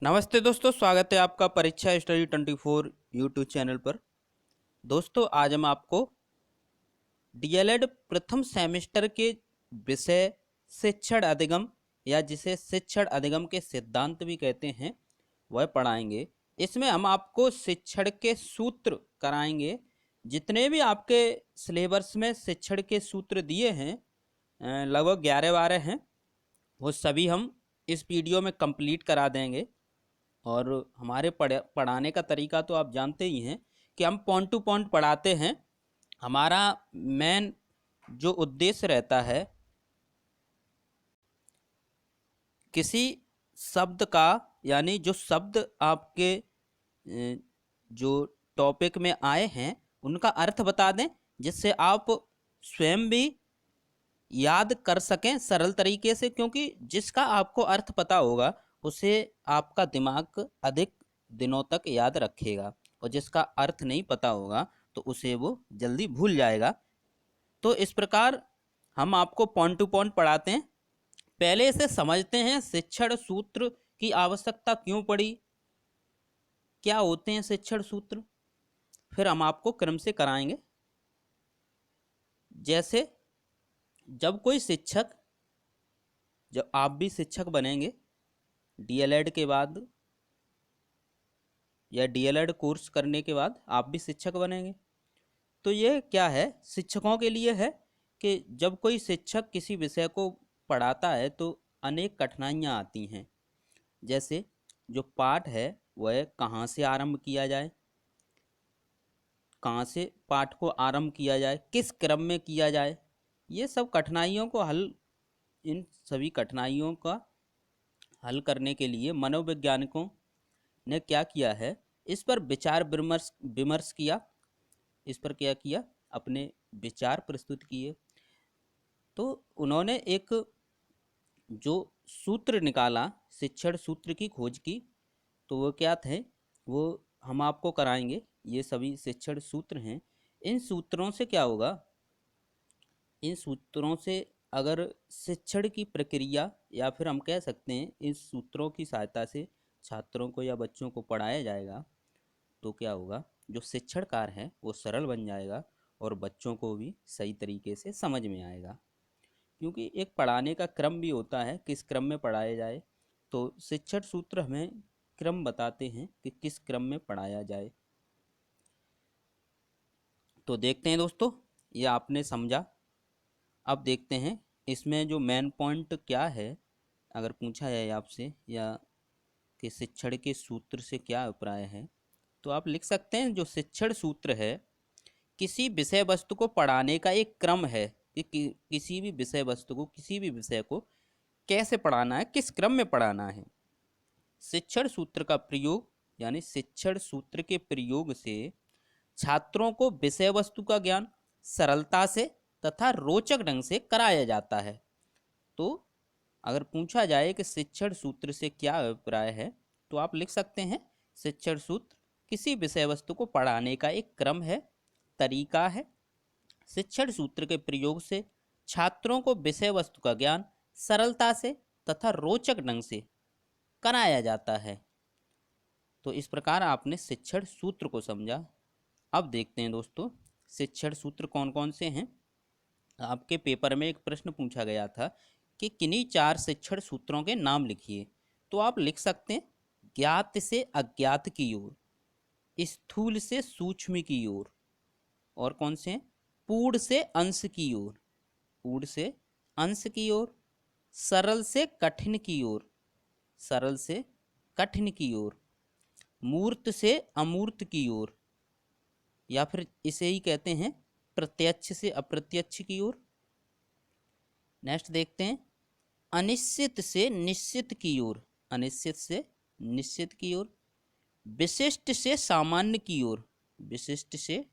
नमस्ते दोस्तों, स्वागत है आपका परीक्षा स्टडी 24 यूट्यूब चैनल पर। दोस्तों, आज हम आपको डीएलएड प्रथम सेमेस्टर के विषय शिक्षण अधिगम या जिसे शिक्षण अधिगम के सिद्धांत भी कहते हैं वह पढ़ाएंगे। इसमें हम आपको शिक्षण के सूत्र कराएंगे। जितने भी आपके सिलेबस में शिक्षण के सूत्र दिए हैं, लगभग 11-12 हैं, वो सभी हम इस वीडियो में कंप्लीट करा देंगे। और हमारे पढ़ाने का तरीका तो आप जानते ही हैं कि हम पॉइंट टू पॉइंट पढ़ाते हैं। हमारा मेन जो उद्देश्य रहता है, किसी शब्द का यानी जो शब्द आपके जो टॉपिक में आए हैं उनका अर्थ बता दें, जिससे आप स्वयं भी याद कर सकें सरल तरीके से। क्योंकि जिसका आपको अर्थ पता होगा उसे आपका दिमाग अधिक दिनों तक याद रखेगा, और जिसका अर्थ नहीं पता होगा तो उसे वो जल्दी भूल जाएगा। तो इस प्रकार हम आपको पॉइंट टू पॉइंट पढ़ाते हैं। पहले इसे समझते हैं, शिक्षण सूत्र की आवश्यकता क्यों पड़ी, क्या होते हैं शिक्षण सूत्र, फिर हम आपको क्रम से कराएंगे। जैसे जब कोई शिक्षक, जब आप भी शिक्षक बनेंगे डीएलएड के बाद या डीएलएड कोर्स करने के बाद आप भी शिक्षक बनेंगे, तो ये क्या है, शिक्षकों के लिए है कि जब कोई शिक्षक किसी विषय को पढ़ाता है तो अनेक कठिनाइयाँ आती हैं। जैसे जो पाठ है वह कहाँ से आरंभ किया जाए, कहाँ से पाठ को आरंभ किया जाए, किस क्रम में किया जाए, ये सब कठिनाइयों को हल इन सभी कठिनाइयों का हल करने के लिए मनोवैज्ञानिकों ने क्या किया है, इस पर विचार विमर्श विमर्श किया, इस पर क्या किया, अपने विचार प्रस्तुत किए। तो उन्होंने एक जो सूत्र निकाला, शिक्षण सूत्र की खोज की, तो वो क्या थे, वो हम आपको कराएंगे। ये सभी शिक्षण सूत्र हैं। इन सूत्रों से क्या होगा, इन सूत्रों से अगर शिक्षण की प्रक्रिया, या फिर हम कह सकते हैं इस सूत्रों की सहायता से छात्रों को या बच्चों को पढ़ाया जाएगा, तो क्या होगा, जो शिक्षण कार्य है वो सरल बन जाएगा और बच्चों को भी सही तरीके से समझ में आएगा। क्योंकि एक पढ़ाने का क्रम भी होता है, किस क्रम में पढ़ाया जाए, तो शिक्षण सूत्र हमें क्रम बताते हैं कि किस क्रम में पढ़ाया जाए। तो देखते हैं दोस्तों, ये आपने समझा। अब देखते हैं इसमें जो मेन पॉइंट क्या है। अगर पूछा जाए आपसे या कि शिक्षण के सूत्र से क्या अभिप्राय है, तो आप लिख सकते हैं जो शिक्षण सूत्र है किसी विषय वस्तु को पढ़ाने का एक क्रम है कि किसी भी विषय वस्तु को, किसी भी विषय को कैसे पढ़ाना है, किस क्रम में पढ़ाना है। शिक्षण सूत्र का प्रयोग यानी शिक्षण सूत्र के प्रयोग से छात्रों को विषय वस्तु का ज्ञान सरलता से तथा रोचक ढंग से कराया जाता है। तो अगर पूछा जाए कि शिक्षण सूत्र से क्या अभिप्राय है, तो आप लिख सकते हैं शिक्षण सूत्र किसी विषय वस्तु को पढ़ाने का एक क्रम है, तरीका है। शिक्षण सूत्र के प्रयोग से छात्रों को विषय वस्तु का ज्ञान सरलता से तथा रोचक ढंग से कराया जाता है। तो इस प्रकार आपने शिक्षण सूत्र को समझा। अब देखते हैं दोस्तों, शिक्षण सूत्र कौन कौन से हैं। आपके पेपर में एक प्रश्न पूछा गया था कि किन्हीं 4 शिक्षण सूत्रों के नाम लिखिए। तो आप लिख सकते हैं ज्ञात से अज्ञात की ओर, स्थूल से सूक्ष्म की ओर, और कौन से हैं, पूर्ण से अंश की ओर, पूर्ण से अंश की ओर, सरल से कठिन की ओर, सरल से कठिन की ओर, मूर्त से अमूर्त की ओर, या फिर इसे ही कहते हैं प्रत्यक्ष से अप्रत्यक्ष की ओर। नेक्स्ट देखते हैं अनिश्चित से निश्चित की ओर, अनिश्चित से निश्चित की ओर, विशिष्ट से सामान्य की ओर, विशिष्ट से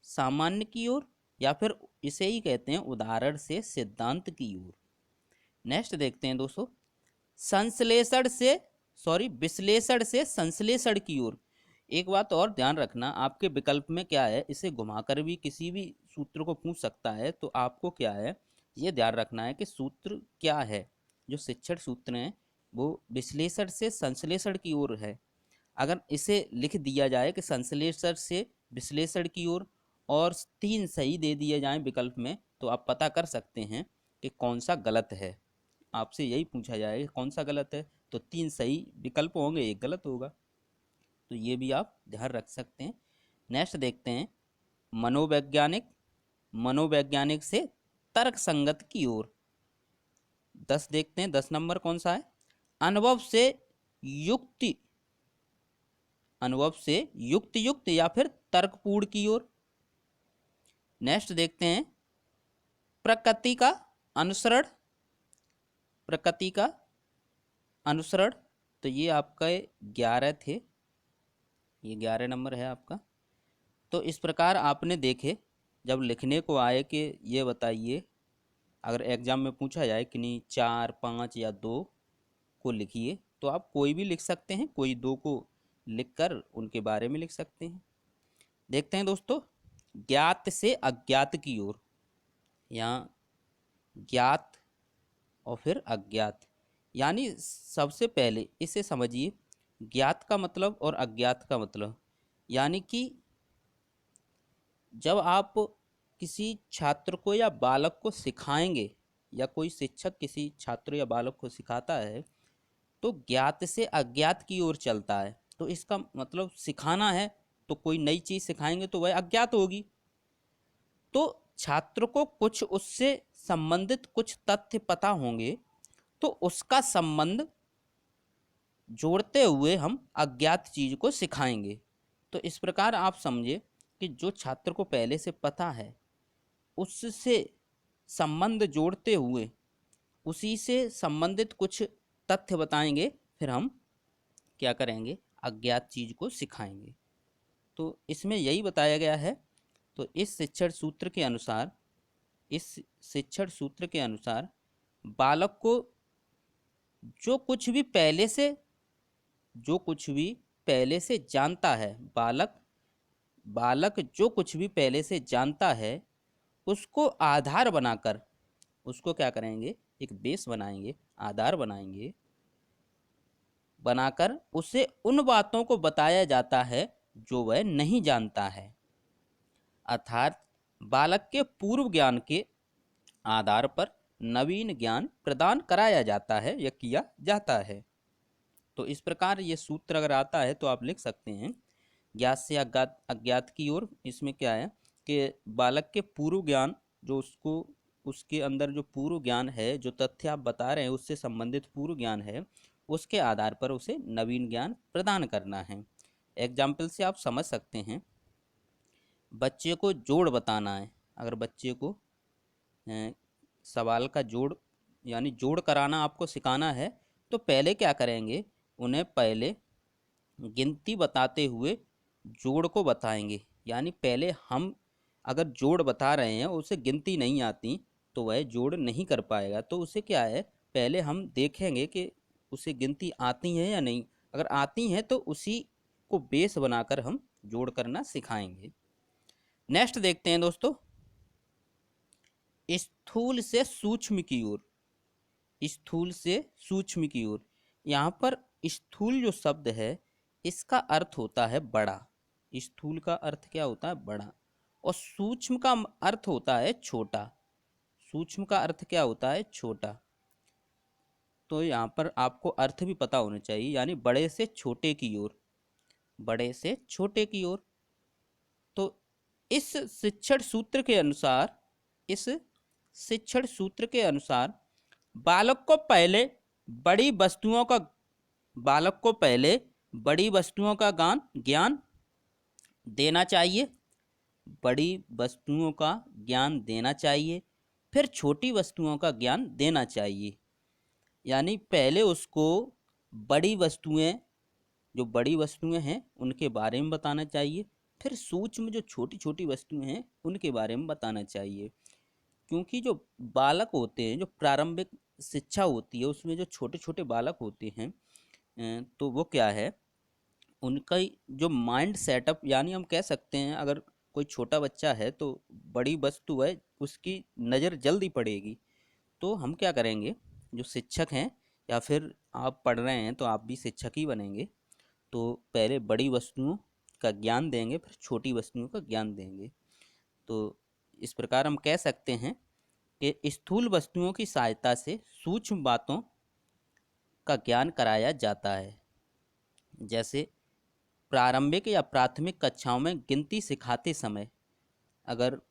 सामान्य की ओर, या फिर इसे ही कहते हैं उदाहरण से सिद्धांत की ओर। नेक्स्ट देखते हैं दोस्तों संश्लेषण से विश्लेषण से संश्लेषण की ओर। एक बात और ध्यान रखना, आपके विकल्प में क्या है, इसे घुमाकर भी किसी भी सूत्र को पूछ सकता है। तो आपको क्या है, ये ध्यान रखना है कि सूत्र क्या है, जो शिक्षण सूत्र हैं वो विश्लेषण से संश्लेषण की ओर है। अगर इसे लिख दिया जाए कि संश्लेषण से विश्लेषण की ओर और 3 सही दे दिए जाएं विकल्प में, तो आप पता कर सकते हैं कि कौन सा गलत है। आपसे यही पूछा जाएगा कौन सा गलत है, तो 3 सही विकल्प होंगे, एक गलत होगा। तो ये भी आप ध्यान रख सकते हैं। नेक्स्ट देखते हैं मनोवैज्ञानिक, मनोवैज्ञानिक से तर्क संगत की ओर। 10 देखते हैं, 10 नंबर कौन सा है? अनुभव से युक्ति, अनुभव से युक्त युक्त या फिर तर्कपूर्ण की ओर। नेक्स्ट देखते हैं प्रकृति का अनुसरण, प्रकृति का अनुसरण। तो ये आपका 11 थे, ये 11 नंबर है आपका। तो इस प्रकार आपने देखे, जब लिखने को आए कि ये बताइए, अगर एग्जाम में पूछा जाए कि नहीं 4, 5 या 2 को लिखिए, तो आप कोई भी लिख सकते हैं, कोई 2 को लिखकर उनके बारे में लिख सकते हैं। देखते हैं दोस्तों ज्ञात से अज्ञात की ओर। यहाँ ज्ञात और फिर अज्ञात, यानी सबसे पहले इसे समझिए, ज्ञात का मतलब और अज्ञात का मतलब, यानी कि जब आप किसी छात्र को या बालक को सिखाएंगे, या कोई शिक्षक किसी छात्र या बालक को सिखाता है, तो ज्ञात से अज्ञात की ओर चलता है। तो इसका मतलब सिखाना है तो कोई नई चीज़ सिखाएंगे तो वह अज्ञात होगी। तो छात्र को कुछ उससे संबंधित कुछ तथ्य पता होंगे, तो उसका संबंध जोड़ते हुए हम अज्ञात चीज को सिखाएंगे। तो इस प्रकार आप समझे कि जो छात्र को पहले से पता है, उससे संबंध जोड़ते हुए उसी से संबंधित कुछ तथ्य बताएंगे, फिर हम क्या करेंगे, अज्ञात चीज को सिखाएंगे। तो इसमें यही बताया गया है। तो इस शिक्षण सूत्र के अनुसार, इस शिक्षण सूत्र के अनुसार बालक को जो कुछ भी पहले से, जो कुछ भी पहले से जानता है, बालक बालक जो कुछ भी पहले से जानता है, उसको आधार बनाकर, उसको क्या करेंगे, एक बेस बनाएंगे, आधार बनाएंगे, बनाकर उसे उन बातों को बताया जाता है जो वह नहीं जानता है। अर्थात बालक के पूर्व ज्ञान के आधार पर नवीन ज्ञान प्रदान कराया जाता है या किया जाता है। तो इस प्रकार ये सूत्र अगर आता है तो आप लिख सकते हैं ज्ञात से अज्ञात, अज्ञात की ओर। इसमें क्या है कि बालक के पूर्व ज्ञान, जो उसको, उसके अंदर जो पूर्व ज्ञान है, जो तथ्य आप बता रहे हैं उससे संबंधित पूर्व ज्ञान है, उसके आधार पर उसे नवीन ज्ञान प्रदान करना है। एग्जाम्पल से आप समझ सकते हैं, बच्चे को जोड़ बताना है। अगर बच्चे को सवाल का जोड़ यानी जोड़ कराना आपको सिखाना है, तो पहले क्या करेंगे, उन्हें पहले गिनती बताते हुए जोड़ को बताएंगे। यानी पहले हम अगर जोड़ बता रहे हैं, उसे गिनती नहीं आती, तो वह जोड़ नहीं कर पाएगा। तो उसे क्या है, पहले हम देखेंगे कि उसे गिनती आती है या नहीं। अगर आती हैं तो उसी को बेस बनाकर हम जोड़ करना सिखाएंगे। नेक्स्ट देखते हैं दोस्तों स्थूल से सूक्ष्म की ओर। स्थूल से सूक्ष्म की ओर, यहाँ पर स्थूल जो शब्द है इसका अर्थ होता है बड़ा। स्थूल का अर्थ क्या होता है, बड़ा। और सूक्ष्म का अर्थ होता है छोटा। सूक्ष्म का अर्थ क्या होता है, छोटा। तो यहाँ पर आपको अर्थ भी पता होना चाहिए, यानी बड़े से छोटे की ओर, बड़े से छोटे की ओर। तो इस शिक्षण सूत्र के अनुसार, इस शिक्षण सूत्र के अनुसार बालक को पहले बड़ी वस्तुओं का, बालक को पहले बड़ी वस्तुओं का ज्ञान देना चाहिए, बड़ी वस्तुओं का ज्ञान देना चाहिए, फिर छोटी वस्तुओं का ज्ञान देना चाहिए। यानी पहले उसको बड़ी वस्तुएं, जो बड़ी वस्तुएं हैं उनके बारे में बताना चाहिए, फिर सूक्ष्म जो छोटी छोटी वस्तुएं हैं उनके बारे में बताना चाहिए। क्योंकि जो बालक होते हैं, जो प्रारंभिक शिक्षा होती है, उसमें जो छोटे छोटे बालक होते हैं, तो वो क्या है, उनका जो माइंड सेटअप, यानी हम कह सकते हैं अगर कोई छोटा बच्चा है तो बड़ी वस्तु है उसकी नज़र जल्दी पड़ेगी। तो हम क्या करेंगे, जो शिक्षक हैं या फिर आप पढ़ रहे हैं तो आप भी शिक्षक ही बनेंगे, तो पहले बड़ी वस्तुओं का ज्ञान देंगे, फिर छोटी वस्तुओं का ज्ञान देंगे। तो इस प्रकार हम कह सकते हैं कि स्थूल वस्तुओं की सहायता से सूक्ष्म बातों का ज्ञान कराया जाता है। जैसे प्रारंभिक या प्राथमिक कक्षाओं में गिनती सिखाते समय, अगर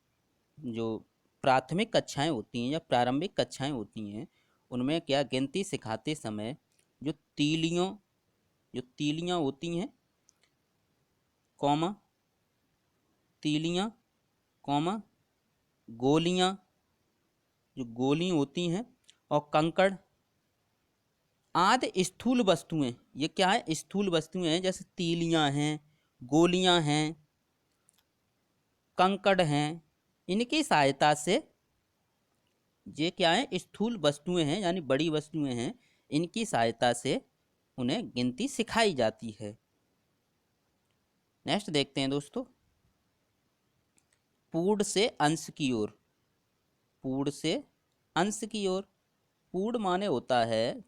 जो प्राथमिक कक्षाएं होती हैं या प्रारंभिक कक्षाएं होती हैं, उनमें क्या गिनती सिखाते समय जो तीलियां होती हैं, कॉमा, तीलियां, कॉमा, गोलियां, जो गोली होती हैं, और कंकड़ आदि स्थूल वस्तुएं, ये क्या है, स्थूल वस्तुएं हैं, जैसे तीलियां हैं, गोलियां हैं, कंकड़ हैं, इनकी सहायता से, ये क्या है, स्थूल वस्तुएं हैं यानी बड़ी वस्तुएं हैं, इनकी सहायता से उन्हें गिनती सिखाई जाती है। नेक्स्ट देखते हैं दोस्तों, पूर्ण से अंश की ओर। पूर्ण से अंश की ओर, पूर्ण माने होता है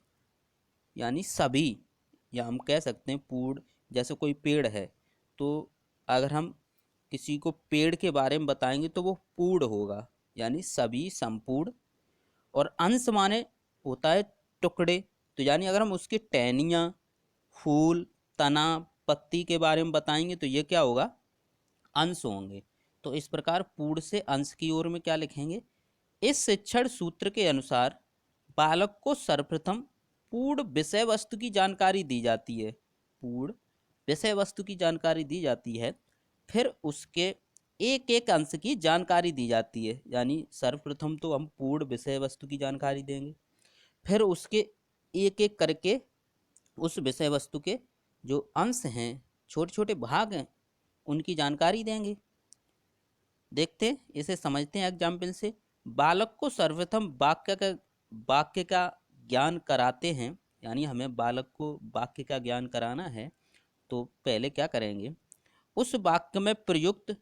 यानी सभी, या हम कह सकते हैं पूर्ण, जैसे कोई पेड़ है तो अगर हम किसी को पेड़ के बारे में बताएंगे तो वो पूर्ण होगा, यानी सभी, संपूर्ण। और अंश माने होता है टुकड़े, तो यानी अगर हम उसकी टहनियाँ, फूल, तना, पत्ती के बारे में बताएंगे तो ये क्या होगा, अंश होंगे। तो इस प्रकार पूर्ण से अंश की ओर में क्या लिखेंगे, इस शिक्षण सूत्र के अनुसार बालक को सर्वप्रथम पूर्ण विषय वस्तु की जानकारी दी जाती है। पूर्ण विषय वस्तु की जानकारी दी जाती है, फिर उसके एक एक अंश की जानकारी दी जाती है, यानी सर्वप्रथम तो हम पूर्ण विषय वस्तु की जानकारी देंगे, फिर उसके एक एक करके उस विषय वस्तु के जो अंश हैं, छोटे छोटे भाग हैं, उनकी जानकारी देंगे। देखते हैं, इसे समझते हैं एग्जाम्पल से। बालक को सर्वप्रथम वाक्य का ज्ञान कराते हैं, यानी हमें बालक को वाक्य का ज्ञान कराना है, तो पहले क्या करेंगे, उस वाक्य में प्रयुक्त,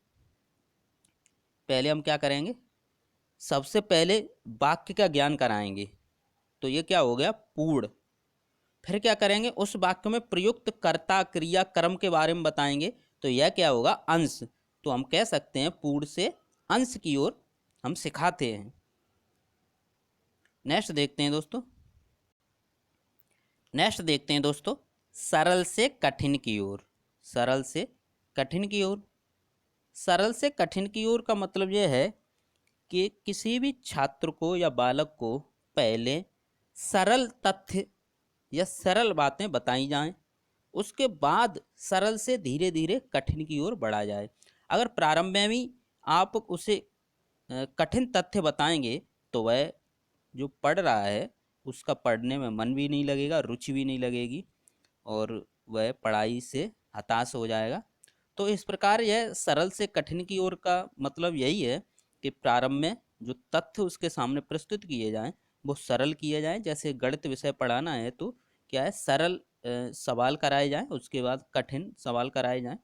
पहले हम क्या करेंगे, सबसे पहले वाक्य का ज्ञान कराएंगे, तो ये क्या हो गया, पूर्ण। फिर क्या करेंगे, उस वाक्य में प्रयुक्त कर्ता, क्रिया, कर्म के बारे में बताएंगे, तो यह क्या होगा, अंश। तो हम कह सकते हैं पूर्ण से अंश की ओर हम सिखाते हैं। नेक्स्ट देखते हैं दोस्तों, सरल से कठिन की ओर। सरल से कठिन की ओर, सरल से कठिन की ओर का मतलब यह है कि किसी भी छात्र को या बालक को पहले सरल तथ्य या सरल बातें बताई जाएं, उसके बाद सरल से धीरे धीरे कठिन की ओर बढ़ा जाए। अगर प्रारंभ में भी आप उसे कठिन तथ्य बताएंगे तो वह जो पढ़ रहा है उसका पढ़ने में मन भी नहीं लगेगा, रुचि भी नहीं लगेगी, और वह पढ़ाई से हताश हो जाएगा। तो इस प्रकार यह सरल से कठिन की ओर का मतलब यही है कि प्रारंभ में जो तथ्य उसके सामने प्रस्तुत किए जाएं वो सरल किए जाएं। जैसे गणित विषय पढ़ाना है तो क्या है, सरल सवाल कराए जाएं, उसके बाद कठिन सवाल कराए जाएं।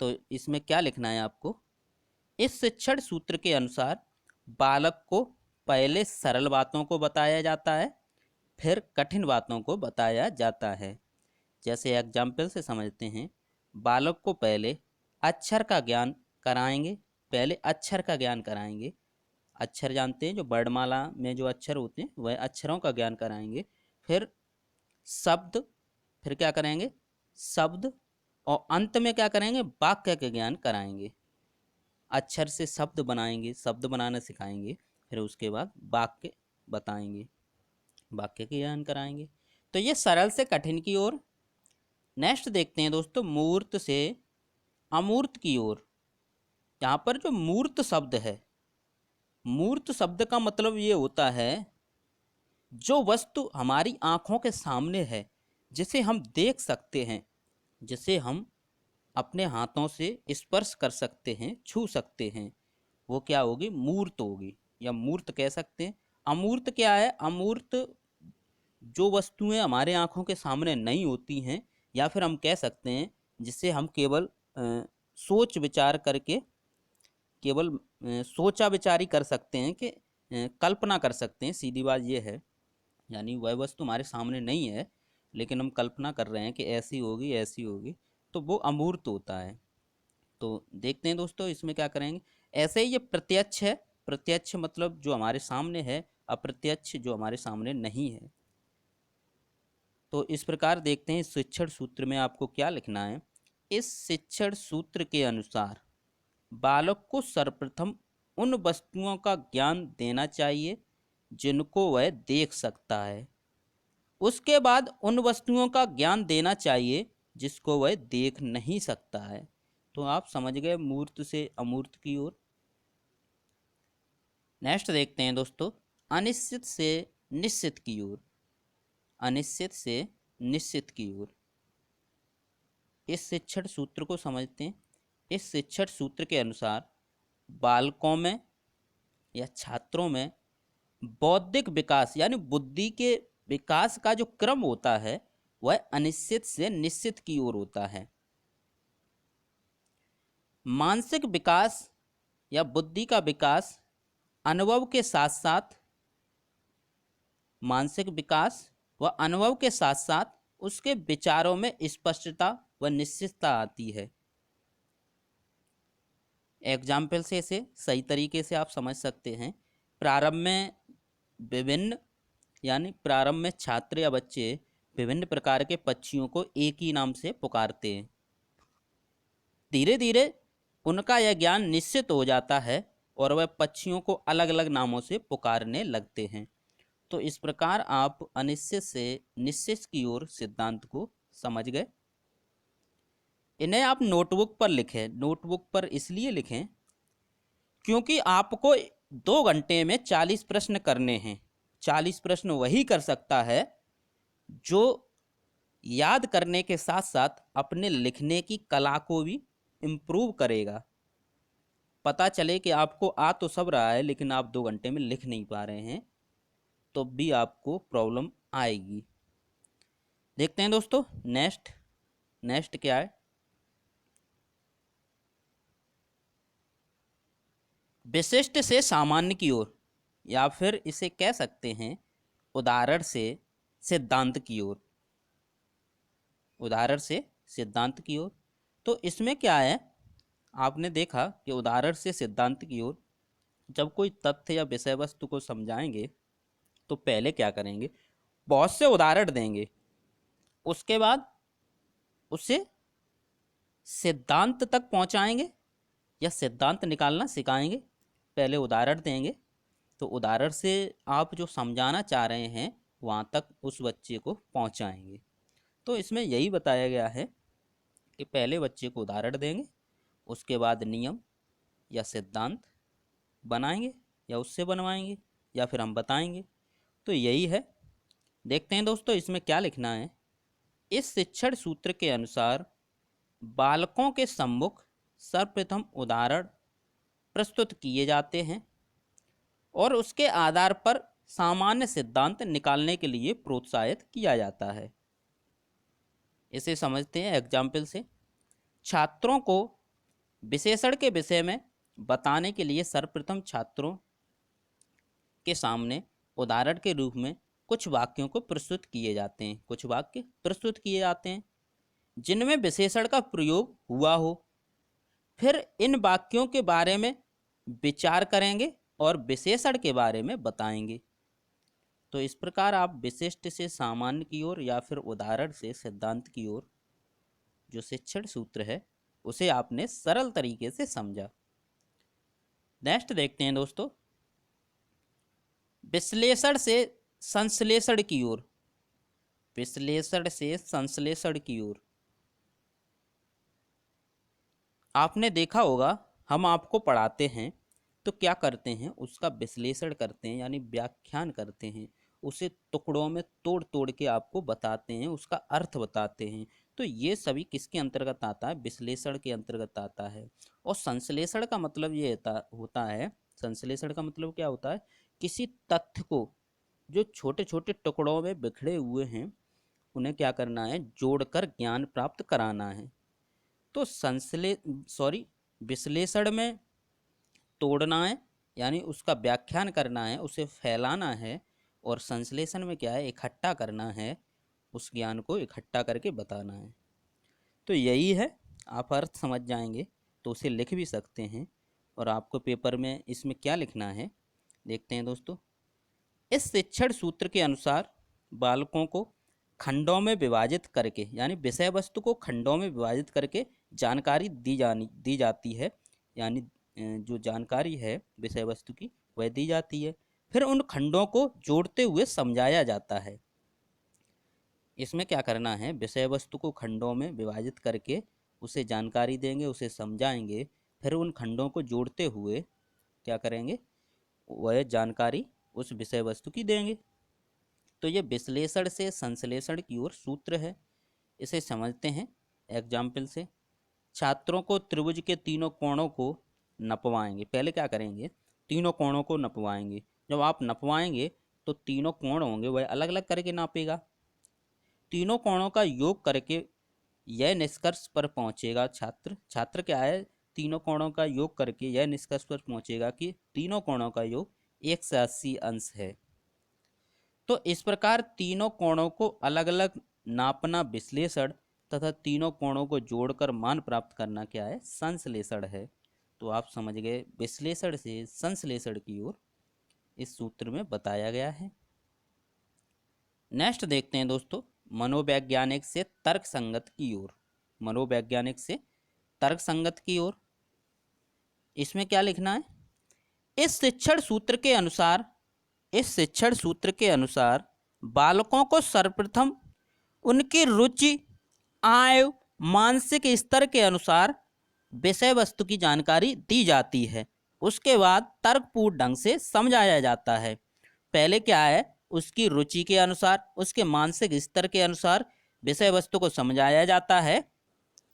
तो इसमें क्या लिखना है आपको, इस शिक्षण सूत्र के अनुसार बालक को पहले सरल बातों को बताया जाता है, फिर कठिन बातों को बताया जाता है। जैसे एग्जाम्पल से समझते हैं, बालक को पहले अक्षर का ज्ञान कराएंगे, पहले अक्षर का ज्ञान कराएंगे, अक्षर जानते हैं, जो वर्णमाला में जो अक्षर होते हैं वह अक्षरों का ज्ञान कराएंगे। फिर शब्द, फिर क्या करेंगे, शब्द, और अंत में क्या करेंगे, वाक्य का ज्ञान कराएंगे। अक्षर से शब्द बनाएंगे, शब्द बनाना सिखाएंगे, फिर उसके बाद वाक्य बताएंगे, वाक्य का ज्ञान कराएंगे। तो ये सरल से कठिन की ओर। नेक्स्ट देखते हैं दोस्तों, मूर्त से अमूर्त की ओर। यहाँ पर जो मूर्त शब्द है, मूर्त शब्द का मतलब ये होता है जो वस्तु हमारी आंखों के सामने है, जिसे हम देख सकते हैं, जिसे हम अपने हाथों से स्पर्श कर सकते हैं, छू सकते हैं, वो क्या होगी, मूर्त होगी, या मूर्त कह सकते हैं। अमूर्त क्या है, अमूर्त जो वस्तुएं हमारे आंखों के सामने नहीं होती हैं, या फिर हम कह सकते हैं जिसे हम केवल सोच विचार करके, केवल सोचा विचारी कर सकते हैं, कि कल्पना कर सकते हैं, सीधी बात ये है। यानी वह वस्तु हमारे सामने नहीं है लेकिन हम कल्पना कर रहे हैं कि ऐसी होगी ऐसी होगी, तो वो अमूर्त होता है। तो देखते हैं दोस्तों इसमें क्या करेंगे। ऐसे ही ये प्रत्यक्ष है, प्रत्यक्ष मतलब जो हमारे सामने है, अप्रत्यक्ष जो हमारे सामने नहीं है। तो इस प्रकार देखते हैं इस शिक्षण सूत्र में आपको क्या लिखना है। इस शिक्षण सूत्र के अनुसार बालक को सर्वप्रथम उन वस्तुओं का ज्ञान देना चाहिए जिनको वह देख सकता है, उसके बाद उन वस्तुओं का ज्ञान देना चाहिए जिसको वह देख नहीं सकता है। तो आप समझ गए मूर्त से अमूर्त की ओर। नेक्स्ट देखते हैं दोस्तों अनिश्चित से निश्चित की ओर। अनिश्चित से निश्चित की ओर इस शिक्षण सूत्र को समझते हैं। इस शिक्षण सूत्र के अनुसार बालकों में या छात्रों में बौद्धिक विकास यानी बुद्धि के विकास का जो क्रम होता है वह अनिश्चित से निश्चित की ओर होता है। मानसिक विकास या बुद्धि का विकास अनुभव के साथ साथ, मानसिक विकास व अनुभव के साथ साथ उसके विचारों में स्पष्टता व निश्चितता आती है। एग्जाम्पल से इसे सही तरीके से आप समझ सकते हैं। प्रारंभ में विभिन्न यानी प्रारंभ में छात्र या बच्चे विभिन्न प्रकार के पक्षियों को एक ही नाम से पुकारते हैं। धीरे धीरे उनका यह ज्ञान निश्चित हो जाता है और वह पक्षियों को अलग अलग नामों से पुकारने लगते हैं। तो इस प्रकार आप अनिश्चित से निश्चित की ओर सिद्धांत को समझ गए। इन्हें आप नोटबुक पर लिखें। नोटबुक पर इसलिए लिखें क्योंकि आपको 2 घंटे में 40 प्रश्न करने हैं। 40 प्रश्न वही कर सकता है जो याद करने के साथ साथ अपने लिखने की कला को भी इम्प्रूव करेगा। पता चले कि आपको आ तो सब रहा है लेकिन आप 2 घंटे में लिख नहीं पा रहे हैं तो भी आपको प्रॉब्लम आएगी। देखते हैं दोस्तों नेक्स्ट क्या है। विशिष्ट से सामान्य की ओर या फिर इसे कह सकते हैं उदाहरण से सिद्धांत की ओर। उदाहरण से सिद्धांत की ओर तो इसमें क्या है, आपने देखा कि उदाहरण से सिद्धांत की ओर जब कोई तथ्य या विषय वस्तु को समझाएंगे तो पहले क्या करेंगे, बहुत से उदाहरण देंगे, उसके बाद उसे सिद्धांत तक पहुंचाएंगे या सिद्धांत निकालना सिखाएंगे। पहले उदाहरण देंगे तो उदाहरण से आप जो समझाना चाह रहे हैं वहाँ तक उस बच्चे को पहुँचाएंगे। तो इसमें यही बताया गया है कि पहले बच्चे को उदाहरण देंगे, उसके बाद नियम या सिद्धांत बनाएंगे या उससे बनवाएंगे या फिर हम बताएंगे। तो यही है। देखते हैं दोस्तों इसमें क्या लिखना है। इस शिक्षण सूत्र के अनुसार बालकों के सम्मुख सर्वप्रथम उदाहरण प्रस्तुत किए जाते हैं और उसके आधार पर सामान्य सिद्धांत निकालने के लिए प्रोत्साहित किया जाता है। इसे समझते हैं एग्जाम्पल से। छात्रों को विशेषण के विषय में बताने के लिए सर्वप्रथम छात्रों के सामने उदाहरण के रूप में कुछ वाक्यों को प्रस्तुत किए जाते हैं। कुछ वाक्य प्रस्तुत किए जाते हैं जिनमें विशेषण का प्रयोग हुआ हो। फिर इन वाक्यों के बारे में विचार करेंगे और विशेषण के बारे में बताएंगे। तो इस प्रकार आप विशिष्ट से सामान्य की ओर या फिर उदाहरण से सिद्धांत की ओर जो शिक्षण सूत्र है उसे आपने सरल तरीके से समझा। नेक्स्ट देखते हैं दोस्तों विश्लेषण से संश्लेषण की ओर। विश्लेषण से संश्लेषण की ओर आपने देखा होगा हम आपको पढ़ाते हैं तो क्या करते हैं, उसका विश्लेषण करते हैं यानी व्याख्यान करते हैं। उसे टुकड़ों में तोड़ तोड़ के आपको बताते हैं, उसका अर्थ बताते हैं। तो ये सभी किसके अंतर्गत आता है, विश्लेषण के अंतर्गत आता है। और संश्लेषण का मतलब ये होता है, संश्लेषण का मतलब क्या होता है, किसी तथ्य को जो छोटे छोटे टुकड़ों में बिखरे हुए हैं उन्हें क्या करना है, जोड़कर ज्ञान प्राप्त कराना है। तो विश्लेषण में तोड़ना है यानी उसका व्याख्यान करना है, उसे फैलाना है और संश्लेषण में क्या है, इकट्ठा करना है, उस ज्ञान को इकट्ठा करके बताना है। तो यही है, आप अर्थ समझ जाएंगे तो उसे लिख भी सकते हैं। और आपको पेपर में इसमें क्या लिखना है, देखते हैं दोस्तों। इस शिक्षण सूत्र के अनुसार बालकों को खंडों में विभाजित करके, यानी विषय वस्तु को खंडों में विभाजित करके जानकारी दी जाती है, यानी जो जानकारी है विषय वस्तु की वह दी जाती है। फिर उन खंडों को जोड़ते हुए समझाया जाता है। इसमें क्या करना है, विषय वस्तु को खंडों में विभाजित करके उसे जानकारी देंगे, उसे समझाएंगे, फिर उन खंडों को जोड़ते हुए क्या करेंगे, वह जानकारी उस विषय वस्तु की देंगे। तो ये विश्लेषण से संश्लेषण की ओर सूत्र है। इसे समझते हैं एग्जाम्पल से। छात्रों को त्रिभुज के तीनों कोणों को नपवाएंगे। पहले क्या करेंगे, तीनों कोणों को नपवाएंगे। जब आप नपवाएंगे तो तीनों कोण होंगे वह अलग अलग करके नापेगा। तीनों कोणों का योग करके यह निष्कर्ष पर पहुंचेगा छात्र क्या है, तीनों कोणों का योग करके यह निष्कर्ष पर पहुंचेगा कि तीनों कोणों का योग 180 अंश है। तो इस प्रकार तीनों कोणों को अलग अलग नापना विश्लेषण तथा तीनों कोणों को जोड़कर मान प्राप्त करना क्या है, संश्लेषण है। तो आप समझ गए, विश्लेषण से संश्लेषण की ओर इस सूत्र में बताया गया है। नेक्स्ट देखते हैं दोस्तों, मनोवैज्ञानिक से तर्क संगत की ओर। मनोवैज्ञानिक से तर्क संगत की ओर, इसमें क्या लिखना है, इस शिक्षण सूत्र के अनुसार बालकों को सर्वप्रथम उनकी रुचि, आयु, मानसिक स्तर के अनुसार विषय वस्तु की जानकारी दी जाती है। उसके बाद तर्कपूर्ण ढंग से समझाया जाता है। पहले क्या है, उसकी रुचि के अनुसार, उसके मानसिक स्तर के अनुसार विषय वस्तु को समझाया जाता है।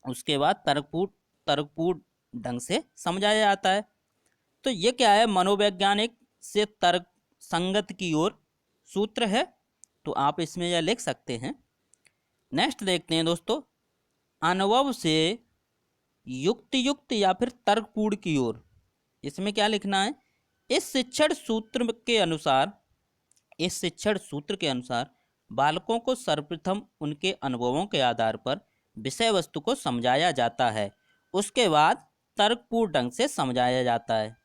उसके बाद तर्कपूर्ण ढंग से समझाया जाता है। तो ये क्या है, मनोवैज्ञानिक से तर्क संगत की ओर सूत्र है। तो आप इसमें यह लिख सकते हैं। नेक्स्ट देखते हैं दोस्तों, अनुभव से युक्त या फिर तर्कपूर्ण की ओर। इसमें क्या लिखना है, इस शिक्षण सूत्र के अनुसार बालकों को सर्वप्रथम उनके अनुभवों के आधार पर विषय वस्तु को समझाया जाता है। उसके बाद तर्कपूर्ण ढंग से समझाया जाता है।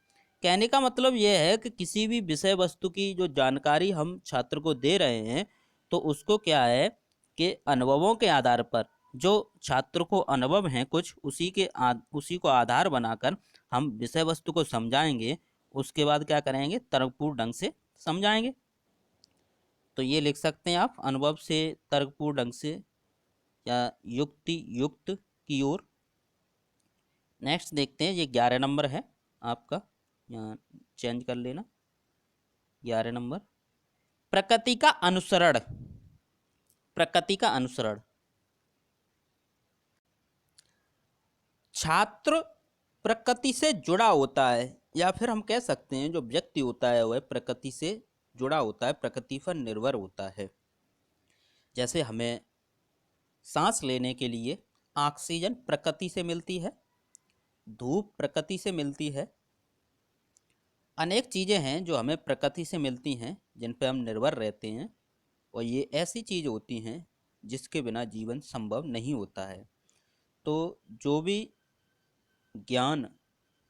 कहने का मतलब यह है कि किसी भी विषय वस्तु की जो जानकारी हम छात्र को दे रहे हैं, तो उसको क्या है कि अनुभवों के आधार पर, जो छात्र को अनुभव हैं कुछ, उसी को आधार बनाकर हम विषय वस्तु को समझाएंगे। उसके बाद क्या करेंगे, तर्कपूर्ण ढंग से समझाएंगे। तो ये लिख सकते हैं आप, अनुभव से तर्कपूर्ण ढंग से या युक्त की ओर। नेक्स्ट देखते हैं, ये 11 नंबर है आपका, यहाँ चेंज कर लेना। 11 नंबर, प्रकृति का अनुसरण। प्रकृति का अनुसरण, छात्र प्रकृति से जुड़ा होता है, या फिर हम कह सकते हैं जो व्यक्ति होता है वह प्रकृति से जुड़ा होता है, प्रकृति पर निर्भर होता है। जैसे हमें सांस लेने के लिए ऑक्सीजन प्रकृति से मिलती है, धूप प्रकृति से मिलती है। अनेक चीज़ें हैं जो हमें प्रकृति से मिलती हैं, जिन पर हम निर्भर रहते हैं, और ये ऐसी चीज़ होती हैं जिसके बिना जीवन संभव नहीं होता है। तो जो भी ज्ञान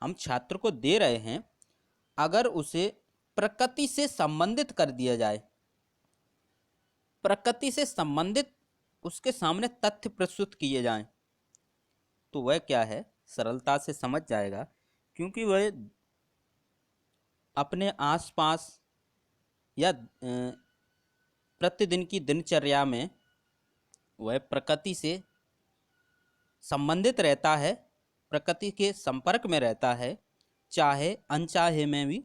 हम छात्र को दे रहे हैं, अगर उसे प्रकृति से संबंधित कर दिया जाए, प्रकृति से संबंधित उसके सामने तथ्य प्रस्तुत किए जाएं, तो वह क्या है, सरलता से समझ जाएगा। क्योंकि वह अपने आसपास या प्रतिदिन की दिनचर्या में वह प्रकृति से संबंधित रहता है, प्रकृति के संपर्क में रहता है, चाहे अनचाहे में भी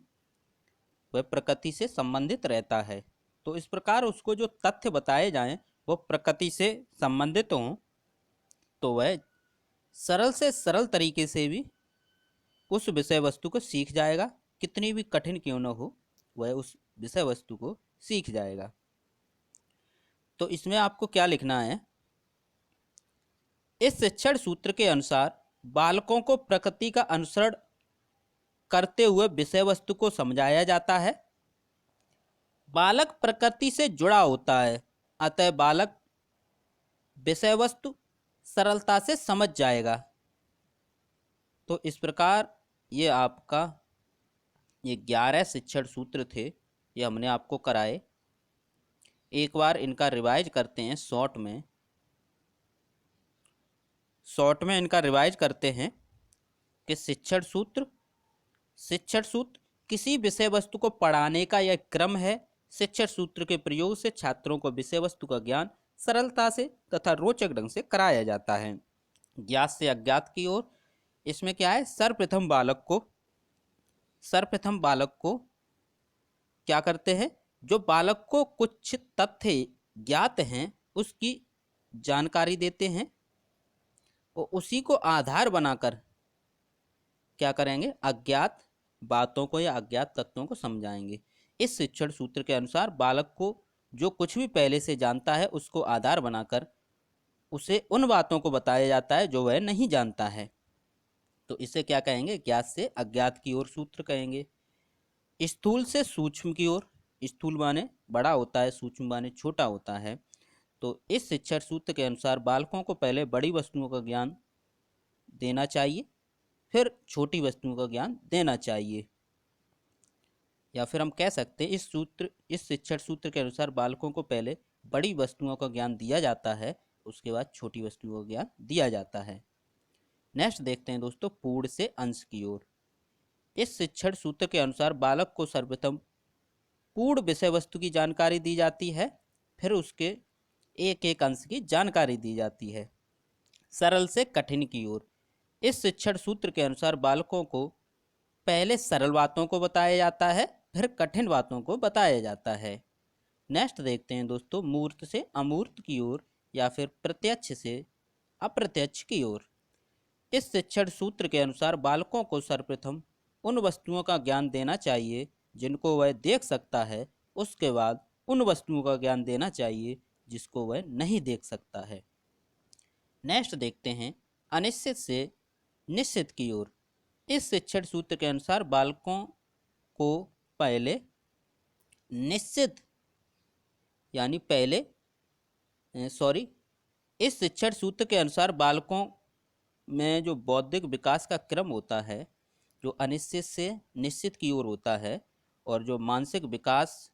वह प्रकृति से संबंधित रहता है। तो इस प्रकार उसको जो तथ्य बताए जाएं वो प्रकृति से संबंधित हों, तो वह सरल से सरल तरीके से भी उस विषय वस्तु को सीख जाएगा। कितनी भी कठिन क्यों न हो, वह उस विषय वस्तु को सीख जाएगा। तो इसमें आपको क्या लिखना है, इस शिक्षण सूत्र के अनुसार बालकों को प्रकृति का अनुसरण करते हुए विषय वस्तु को समझाया जाता है। बालक प्रकृति से जुड़ा होता है, अतः बालक विषय वस्तु सरलता से समझ जाएगा। तो इस प्रकार ये आपका ये 11 शिक्षण सूत्र थे, ये हमने आपको कराए। एक बार इनका रिवाइज करते हैं शॉर्ट में इनका रिवाइज करते हैं कि शिक्षण सूत्र किसी विषय वस्तु को पढ़ाने का यह क्रम है। शिक्षण सूत्र के प्रयोग से छात्रों को विषय वस्तु का ज्ञान सरलता से तथा रोचक ढंग से कराया जाता है। ज्ञात से अज्ञात की ओर, इसमें क्या है, सर्वप्रथम बालक को क्या करते हैं, जो बालक को कुछ तथ्य ज्ञात हैं उसकी जानकारी देते हैं और उसी को आधार बनाकर क्या करेंगे, अज्ञात बातों को या अज्ञात तत्वों को समझाएंगे। इस शिक्षण सूत्र के अनुसार बालक को जो कुछ भी पहले से जानता है उसको आधार बनाकर उसे उन बातों को बताया जाता है जो वह नहीं जानता है। तो इसे क्या कहेंगे, ज्ञात से अज्ञात की ओर सूत्र कहेंगे। स्थूल से सूक्ष्म की ओर, स्थूल माने बड़ा होता है, सूक्ष्म माने छोटा होता है। तो इस शिक्षण सूत्र के अनुसार बालकों को पहले बड़ी वस्तुओं का ज्ञान देना चाहिए, फिर छोटी वस्तुओं का ज्ञान देना चाहिए। या फिर हम कह सकते हैं इस शिक्षण सूत्र के अनुसार बालकों को पहले बड़ी वस्तुओं का ज्ञान दिया जाता है, उसके बाद छोटी वस्तुओं का ज्ञान दिया जाता है। नेक्स्ट देखते हैं दोस्तों, पूर्ण से अंश की ओर। इस शिक्षण सूत्र के अनुसार बालक को सर्वप्रथम पूर्ण विषय वस्तु की जानकारी दी जाती है, फिर उसके एक एक अंश की जानकारी दी जाती है। सरल से कठिन की ओर, इस शिक्षण सूत्र के अनुसार बालकों को पहले सरल बातों को बताया जाता है, फिर कठिन बातों को बताया जाता है। नेक्स्ट देखते हैं दोस्तों, मूर्त से अमूर्त की ओर या फिर प्रत्यक्ष से अप्रत्यक्ष की ओर। इस शिक्षण सूत्र के अनुसार बालकों को सर्वप्रथम उन वस्तुओं का ज्ञान देना चाहिए जिनको वह देख सकता है, उसके बाद उन वस्तुओं का ज्ञान देना चाहिए जिसको वह नहीं देख सकता है। नेक्स्ट देखते हैं, अनिश्चित से निश्चित की ओर। इस शिक्षण सूत्र के अनुसार बालकों को पहले निश्चित यानी पहले सॉरी इस शिक्षण सूत्र के अनुसार बालकों में जो बौद्धिक विकास का क्रम होता है, जो अनिश्चित से निश्चित की ओर होता है, और जो मानसिक विकास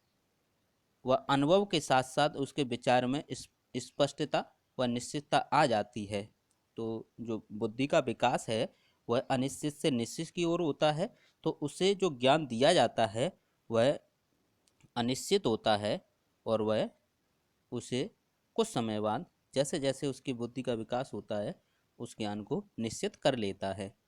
व अनुभव के साथ साथ उसके विचार में स्पष्टता व निश्चितता आ जाती है। तो जो बुद्धि का विकास है वह अनिश्चित से निश्चित की ओर होता है, तो उसे जो ज्ञान दिया जाता है वह अनिश्चित होता है और वह उसे कुछ समय बाद जैसे जैसे उसकी बुद्धि का विकास होता है उस ज्ञान को निश्चित कर लेता है।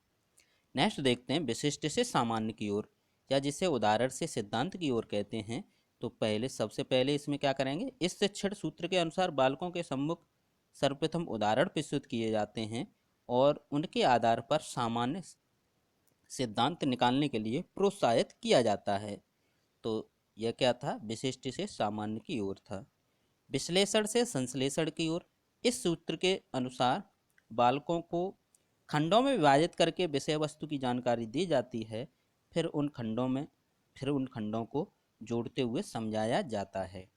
नेक्स्ट देखते हैं, विशिष्ट से सामान्य की ओर, या जिसे उदाहरण से सिद्धांत की ओर कहते हैं। तो सबसे पहले इसमें क्या करेंगे, इस शिक्षण सूत्र के अनुसार बालकों के सम्मुख सर्वप्रथम उदाहरण प्रस्तुत किए जाते हैं और उनके आधार पर सामान्य सिद्धांत निकालने के लिए प्रोत्साहित किया जाता है। तो यह क्या था, विशिष्ट से सामान्य की ओर था। विश्लेषण से संश्लेषण की ओर, इस सूत्र के अनुसार बालकों को खंडों में विभाजित करके विषय वस्तु की जानकारी दी जाती है, फिर उन खंडों को जोड़ते हुए समझाया जाता है।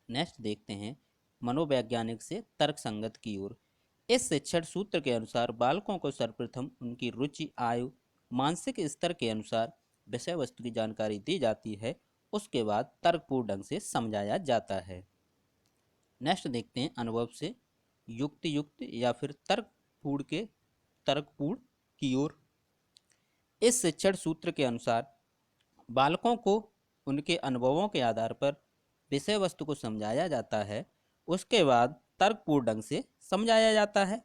नेक्स्ट देखते हैं, मनोवैज्ञानिक से तर्क संगत की ओर। इस शिक्षण सूत्र के अनुसार बालकों को सर्वप्रथम उनकी रुचि, आयु, मानसिक स्तर के अनुसार विषय वस्तु की जानकारी दी जाती है, उसके बाद तर्कपूर्ण ढंग से समझाया जाता है। नेक्स्ट देखते हैं, अनुभव से युक्त या फिर तर्कपूर्ण की ओर। इस शिक्षण सूत्र के अनुसार बालकों को उनके अनुभवों के आधार पर विषय वस्तु को समझाया जाता है, उसके बाद तर्कपूर्ण ढंग से समझाया जाता है।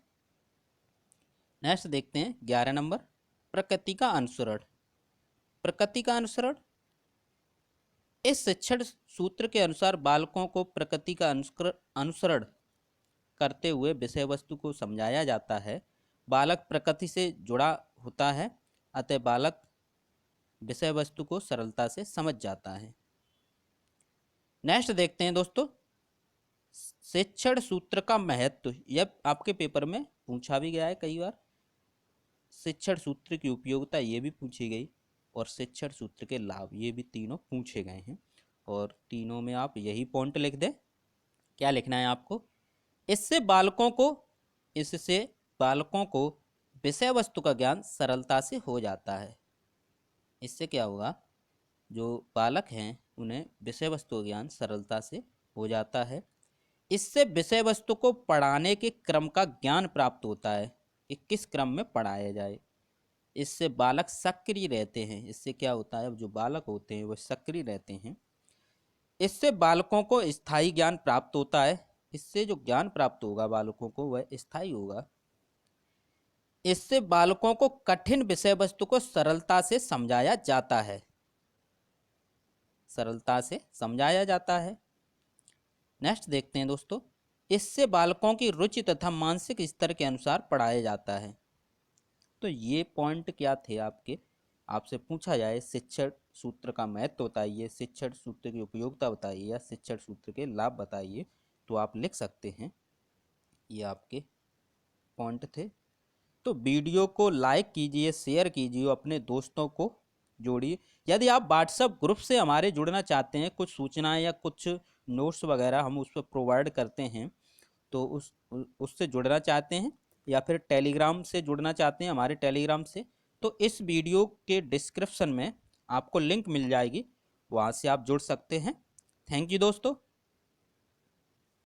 नेक्स्ट देखते हैं 11 नंबर, प्रकृति का अनुसरण। प्रकृति का अनुसरण, इस शिक्षण सूत्र के अनुसार बालकों को प्रकृति का अनुसरण करते हुए विषय वस्तु को समझाया जाता है। बालक प्रकृति से जुड़ा होता है, अतः बालक विषय वस्तु को सरलता से समझ जाता है। नेक्स्ट देखते हैं दोस्तों, शिक्षण सूत्र का महत्व। यह आपके पेपर में पूछा भी गया है कई बार। शिक्षण सूत्र की उपयोगिता ये भी पूछी गई और शिक्षण सूत्र के लाभ, ये भी तीनों पूछे गए हैं। और तीनों में आप यही पॉइंट लिख दें। क्या लिखना है आपको? इससे बालकों को विषय वस्तु का ज्ञान सरलता से हो जाता है। इससे क्या होगा, जो बालक हैं उन्हें विषय वस्तु का ज्ञान सरलता से हो जाता है। इससे विषय वस्तु को पढ़ाने के क्रम का ज्ञान प्राप्त होता है कि किस क्रम में पढ़ाया जाए। इससे बालक सक्रिय रहते हैं। इससे क्या होता है, जो बालक होते हैं वह सक्रिय रहते हैं। इससे बालकों को स्थायी ज्ञान प्राप्त होता है। इससे जो ज्ञान प्राप्त होगा बालकों को वह स्थायी होगा। इससे बालकों को कठिन विषय वस्तु को सरलता से समझाया जाता है। सरलता से समझाया जाता है। नेक्स्ट देखते हैं दोस्तों, इससे बालकों की रुचि तथा मानसिक स्तर के अनुसार पढ़ाया जाता है। तो ये पॉइंट क्या थे आपके, आपसे पूछा जाए शिक्षण सूत्र का महत्व बताइए, शिक्षण सूत्र की उपयोगिता बताइए या शिक्षण सूत्र के लाभ बताइए, तो आप लिख सकते हैं। ये आपके पॉइंट थे। तो वीडियो को लाइक कीजिए, शेयर कीजिए, अपने दोस्तों को जोड़िए। यदि आप व्हाट्सएप ग्रुप से हमारे जुड़ना चाहते हैं, कुछ सूचनाएं या कुछ नोट्स वगैरह हम उस पर प्रोवाइड करते हैं, तो उससे जुड़ना चाहते हैं या फिर टेलीग्राम से जुड़ना चाहते हैं हमारे टेलीग्राम से, तो इस वीडियो के डिस्क्रिप्शन में आपको लिंक मिल जाएगी, वहाँ से आप जुड़ सकते हैं। थैंक यू दोस्तों।